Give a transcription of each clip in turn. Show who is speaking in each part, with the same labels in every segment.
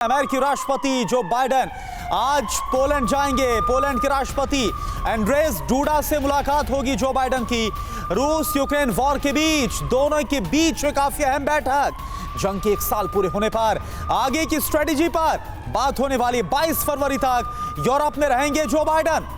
Speaker 1: अमेरिकी राष्ट्रपति Joe Biden आज पोलैंड जाएंगे। पोलैंड के राष्ट्रपति एंड्रेस डूडा से मुलाकात होगी जो बाइडेन की। रूस यूक्रेन वॉर के बीच दोनों के बीच में काफी अहम बैठक। जंग के 1 साल पूरे होने पर आगे की स्ट्रेटेजी पर बात होने वाली। 22 फरवरी तक यूरोप में रहेंगे जो बाइडेन।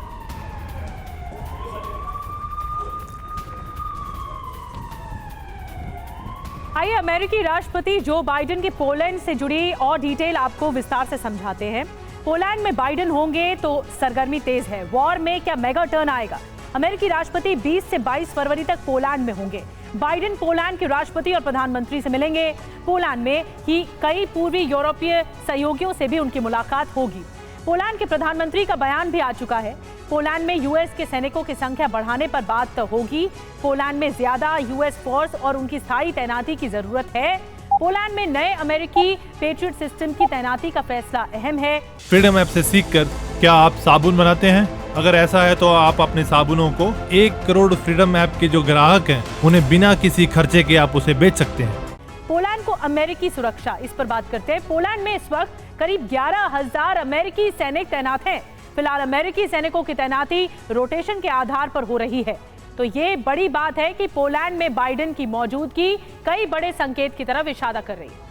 Speaker 2: आइए अमेरिकी राष्ट्रपति जो बाइडेन के पोलैंड से जुड़ी और डिटेल आपको विस्तार से समझाते हैं। पोलैंड में बाइडेन होंगे तो सरगर्मी तेज है। वॉर में क्या मेगा टर्न आएगा? अमेरिकी राष्ट्रपति 20 से 22 फरवरी तक पोलैंड में होंगे। बाइडेन पोलैंड के राष्ट्रपति और प्रधानमंत्री से मिलेंगे। पोलैंड में ही कई पूर्वी यूरोपीय सहयोगियों से भी उनकी मुलाकात होगी। पोलैंड के प्रधानमंत्री का बयान भी आ चुका है। पोलैंड में यूएस के सैनिकों की संख्या बढ़ाने पर बात होगी। पोलैंड में ज्यादा यूएस फोर्स और उनकी स्थायी तैनाती की जरूरत है। पोलैंड में नए अमेरिकी पेट्रियट सिस्टम की तैनाती का फैसला अहम है।
Speaker 3: फ्रीडम ऐप से सीखकर क्या आप साबुन बनाते हैं? अगर ऐसा है तो आप अपने साबुनों को 1 करोड़ फ्रीडम ऐप के जो ग्राहक हैं उन्हें बिना किसी खर्चे के आप उसे बेच सकते हैं।
Speaker 2: पोलैंड को अमेरिकी सुरक्षा, इस पर बात करते हैं। पोलैंड में इस वक्त करीब 11,000 अमेरिकी सैनिक तैनात हैं। फिलहाल अमेरिकी सैनिकों की तैनाती रोटेशन के आधार पर हो रही है। तो ये बड़ी बात है कि पोलैंड में बाइडेन की मौजूदगी कई बड़े संकेत की तरफ इशारा कर रही है।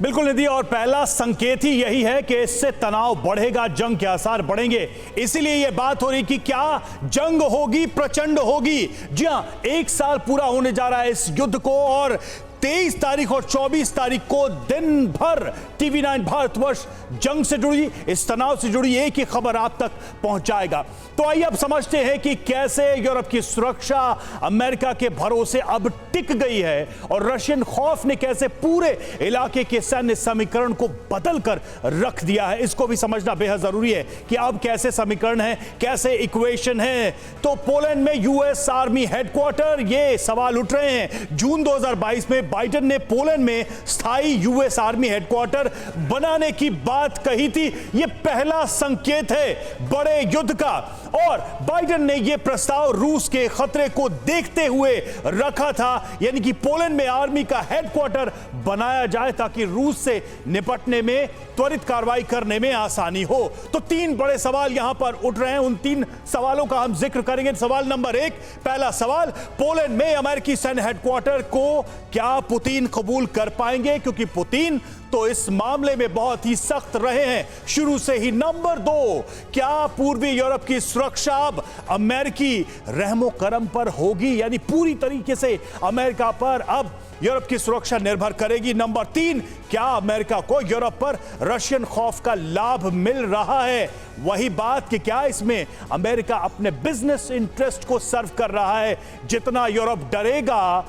Speaker 4: बिल्कुल निधि, और पहला संकेत ही यही है कि इससे तनाव बढ़ेगा, जंग के आसार बढ़ेंगे। इसीलिए यह बात हो रही कि क्या जंग होगी, प्रचंड होगी। जी हां, 1 साल पूरा होने जा रहा है इस युद्ध को और 23 तारीख और 24 तारीख को दिन भर TV9 भारतवर्ष जंग से जुड़ी, इस तनाव से जुड़ी एक ही खबर आप तक पहुंचाएगा। तो आइए अब समझते हैं कि कैसे यूरोप की सुरक्षा अमेरिका के भरोसे अब टिक गई है और रशियन खौफ ने कैसे पूरे इलाके के सैन्य समीकरण को बदल कर रख दिया है। इसको भी समझना बेहद जरूरी है कि अब कैसे समीकरण है, कैसे इक्वेशन है। तो पोलैंड में यूएस आर्मी हेडक्वार्टर, ये सवाल उठ रहे हैं। जून 2022 में बाइडेन ने पोलैंड में स्थायी यूएस आर्मी हेडक्वार्टर बनाने की बात कही थी। यह पहला संकेत है बड़े युद्ध का और बाइडेन ने यह प्रस्ताव रूस के खतरे को देखते हुए रखा था, यानी कि पोलैंड में आर्मी का हेडक्वार्टर बनाया जाए ताकि रूस से निपटने में, त्वरित कार्रवाई करने में आसानी हो। तो 3 बड़े सवाल यहां पर उठ रहे हैं। उन 3 सवालों का हम जिक्र करेंगे। सवाल नंबर 1, पहला सवाल, पोलैंड में अमेरिकी सैन्य हेडक्वार्टर को क्या पुतिन कबूल कर पाएंगे? क्योंकि पुतिन तो इस मामले में बहुत ही सख्त रहे हैं शुरू से ही। नंबर 2, क्या पूर्वी यूरोप की सुरक्षा अब अमेरिकी रहमो करम पर होगी, यानी पूरी तरीके से अमेरिका पर अब यूरोप की सुरक्षा निर्भर करेगी? नंबर 3, क्या अमेरिका को यूरोप पर रशियन खौफ का लाभ मिल रहा है? वही बात कि क्या इसमें अमेरिका अपने बिजनेस इंटरेस्ट को सर्व कर रहा है? जितना यूरोप डरेगा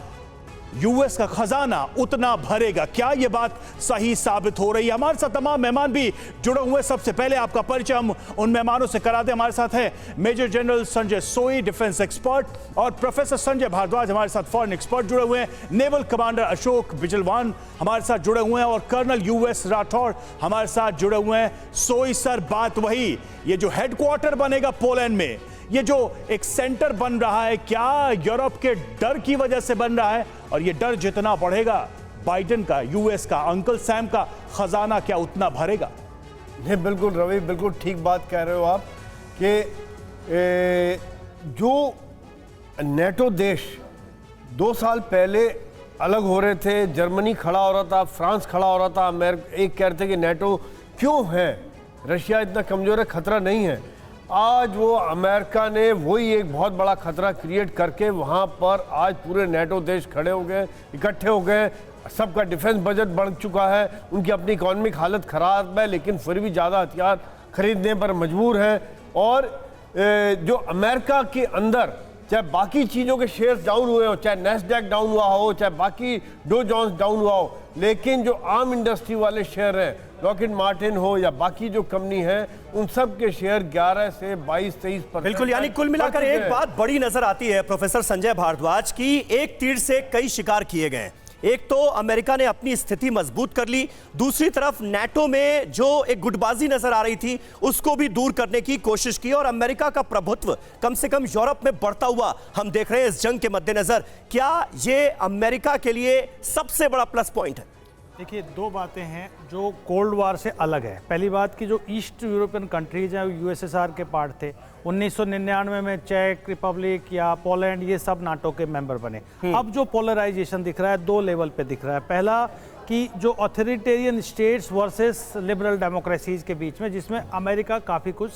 Speaker 4: यूएस का खजाना उतना भरेगा। क्या यह बात सही साबित हो रही है? हमारे साथ तमाम मेहमान भी जुड़े हुए। सबसे पहले आपका परिचय हम उन मेहमानों से करा दें। हमारे साथ है मेजर जनरल संजय सोई, डिफेंस एक्सपर्ट, और प्रोफेसर संजय भारद्वाज हमारे साथ फॉरेन एक्सपर्ट जुड़े हुए हैं। नेवल कमांडर अशोक बिजलवान हमारे साथ जुड़े हुए हैं और कर्नल यूएस राठौर हमारे साथ जुड़े हुए हैं। सोई सर, बात वही, ये जो हेडक्वार्टर बनेगा पोलैंड में, ये जो एक सेंटर बन रहा है, क्या यूरोप के डर की वजह से बन रहा है? और ये डर जितना बढ़ेगा, बाइडेन का, यूएस का, अंकल सैम का खजाना क्या उतना भरेगा?
Speaker 5: नहीं, बिल्कुल रवि, बिल्कुल ठीक बात कह रहे हो आप कि जो नेटो देश 2 साल पहले अलग हो रहे थे, जर्मनी खड़ा हो रहा था, फ्रांस खड़ा हो रहा था, अमेरिका एक कह रहे थे कि नेटो क्यों है, रशिया इतना कमजोर है, खतरा नहीं है। आज वो अमेरिका ने वही एक बहुत बड़ा खतरा क्रिएट करके वहाँ पर आज पूरे नेटो देश खड़े हो गए, इकट्ठे हो गए। सबका डिफेंस बजट बढ़ चुका है, उनकी अपनी इकोनॉमिक हालत ख़राब है, लेकिन फिर भी ज़्यादा हथियार खरीदने पर मजबूर हैं। और जो अमेरिका के अंदर चाहे बाकी चीज़ों के शेयर्स डाउन हुए हो, चाहे नैस्डैक डाउन हुआ हो, चाहे बाकी डो जोन्स डाउन हुआ हो, लेकिन जो आर्म इंडस्ट्री वाले शेयर हैं, लॉकहीड मार्टिन हो या बाकी जो कंपनी है, उन सब के शेयर 11 से 22-23%।
Speaker 6: बिल्कुल, यानी कुल मिलाकर एक बात बड़ी नजर आती है प्रोफेसर संजय भारद्वाज की, एक तीर से कई शिकार किए गए। एक तो अमेरिका ने अपनी स्थिति मजबूत कर ली, दूसरी तरफ नाटो में जो एक गुटबाजी नजर आ रही थी उसको भी दूर करने की कोशिश की और अमेरिका का प्रभुत्व कम से कम यूरोप में बढ़ता हुआ हम देख रहे हैं इस जंग के मद्देनजर। क्या ये अमेरिका के लिए सबसे बड़ा प्लस पॉइंट है?
Speaker 7: देखिए, दो बातें हैं जो कोल्ड वार से अलग है। पहली बात कि जो ईस्ट यूरोपियन कंट्रीज हैं, यूएसएसआर के पार्ट थे, 1999 में चेक रिपब्लिक या पोलैंड, ये सब नाटो के मेंबर बने। अब जो पोलराइजेशन दिख रहा है, दो लेवल पे दिख रहा है। पहला कि जो authoritarian states versus liberal democracies के बीच में, जिसमें अमेरिका काफ़ी कुछ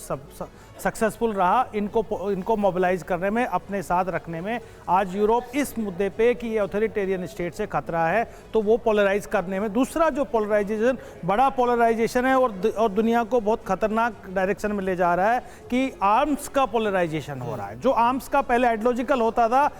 Speaker 7: सक्सेसफुल रहा इनको मोबिलाइज करने में, अपने साथ रखने में। आज यूरोप इस मुद्दे पे कि ये ऑथोरिटेरियन स्टेट से खतरा है, तो वो पोलराइज करने में। दूसरा जो पोलराइजेशन, बड़ा पोलराइजेशन है और दुनिया को बहुत खतरनाक डायरेक्शन में ले जा रहा है कि आर्म्स का पोलराइजेशन हो रहा है। जो आर्म्स का पहले आइडियोलॉजिकल होता था,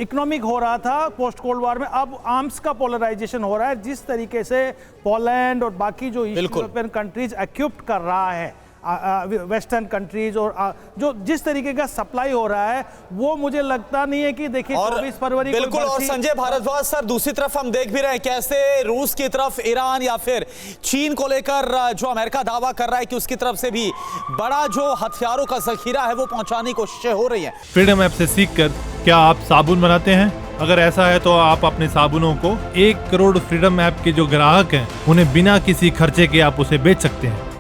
Speaker 7: इकोनॉमिक हो रहा था पोस्ट कोल्ड वार में, अब आर्म्स का पोलराइजेशन हो रहा है। जिस तरीके से पोलैंड और बाकी जो ईस्ट यूरोपियन कंट्रीज एक्यूप्ट कर रहा है वेस्टर्न कंट्रीज, और जो जिस तरीके का सप्लाई हो रहा है, वो मुझे लगता नहीं है कि देखिए 24 फरवरी
Speaker 1: बिल्कुल। और संजय भारद्वाज सर, दूसरी तरफ हम देख भी रहे हैं कैसे रूस की तरफ ईरान या फिर चीन को लेकर जो अमेरिका दावा कर रहा है कि उसकी तरफ से भी बड़ा जो हथियारों का जखीरा है वो पहुंचाने की कोशिशें हो रही है।
Speaker 3: फ्रीडम ऐप से सीखकर क्या आप साबुन बनाते हैं? अगर ऐसा है तो आप अपने साबुनों को 1 करोड़ फ्रीडम ऐप के जो ग्राहक हैं उन्हें बिना किसी खर्चे के आप उसे बेच सकते हैं।